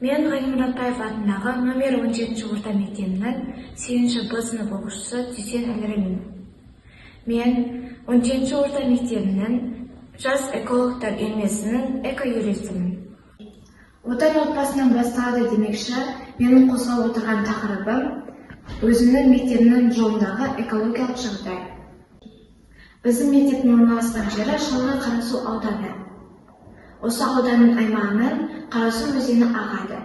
Мен Ғани Мұратбаев атындағы номер 17 орта мектебінің 8 Б сынып оқушысы Дүйсен Әліремін. Мен 17 орта мектебінің жас экологтар үйірмесінің эко-юристімін. Отан отбасынан басталады демекші, менің қозғап отырған тақырыбым өзімнің мектебімнің жолындағы экологиялық жағдай. Біздің мектептің орналасқан жері Шалғай Қарасу ауданы. Осы ауданның аймағынан Қарасу өзені ағады.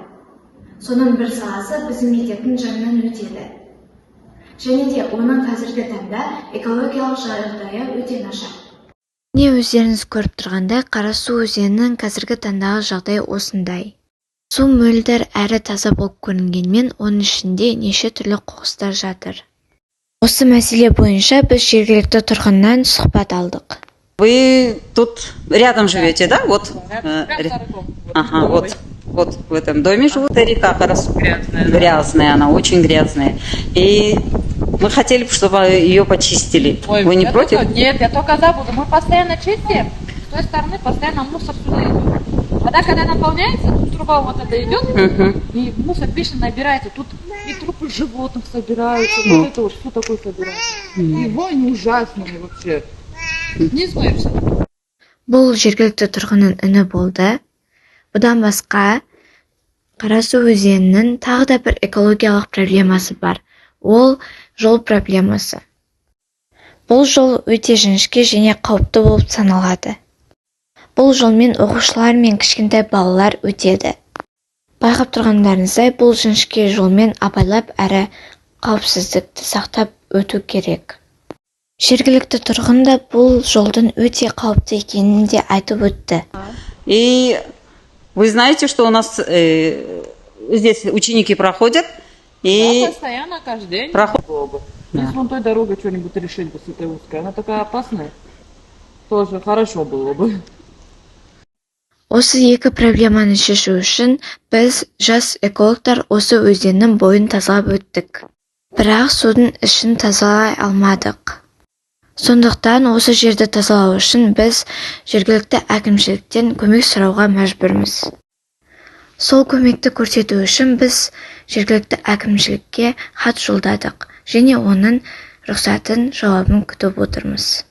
Соның бір саласы біздің мектептің жанынан өтеді. Және де оның қазіргі таңда экологиялық жағдайы өте нашар. Не өздеріңіз көріп тұрғандай, Қарасу өзенінің қазіргі таңдағы жағдайы осындай. Су мөлдір әрі таза болып көрінгенмен, оның ішінде неше түрлі қоқыстар жатыр. Осы мәселе бойынша біз жергілікті тұрғыннан сұхбат алдық. Вы тут рядом живете, да? Вот. Ага, вот в этом доме живут. Река Карасу. Грязная, она очень грязная. И мы хотели бы, чтобы ее почистили. Ой, вы не против? Нет, я только за буду. Мы постоянно чистим. С той стороны постоянно мусор сюда идет. Вода, когда наполняется, тут труба вот эта идет, и мусор вечно набирается. Тут и трупы животных собираются, вот это вот, что такое собирается. И вонь ужасная вообще. Не смеешься. Бұл жергілікті тұрғынның үні болды. Бұдан басқа, Қарасу өзенінің тағы да бір экологиялық проблемасы бар. Ол жол проблемасы. Бұл жол өте жіңішке және қауіпті болып саналады. Бұл жолмен оқушылар мен кішкентай балалар өтеді. Байқап тұрғандарыңыздай, бұл жіңішке жолмен абайлап әрі қауіпсіздікті сақтап өту керек. Жергілікті тұрғын да бұл жолдың өте қауіпті екенін де айтып өтті. И вы знаете, что у нас здесь ученики проходят. И Постоянно, каждый день. проходят. Если вон той дорогой что-нибудь решить бы с этой узкой, она такая опасная, тоже хорошо было бы. Осы екі проблеманы шешу үшін біз жас экологтар осы өзеннің бойын тазалап өттік. Бірақ судың ішін тазалай алмадық. Сондықтан осы жерді тазалау үшін біз жергілікті әкімшіліктен көмек сұрауға мәжбүрміз. Сол көмекті көрсету үшін біз жергілікті әкімшілікке хат жолдадық және оның рұқсатын жауабын күтіп отырмыз.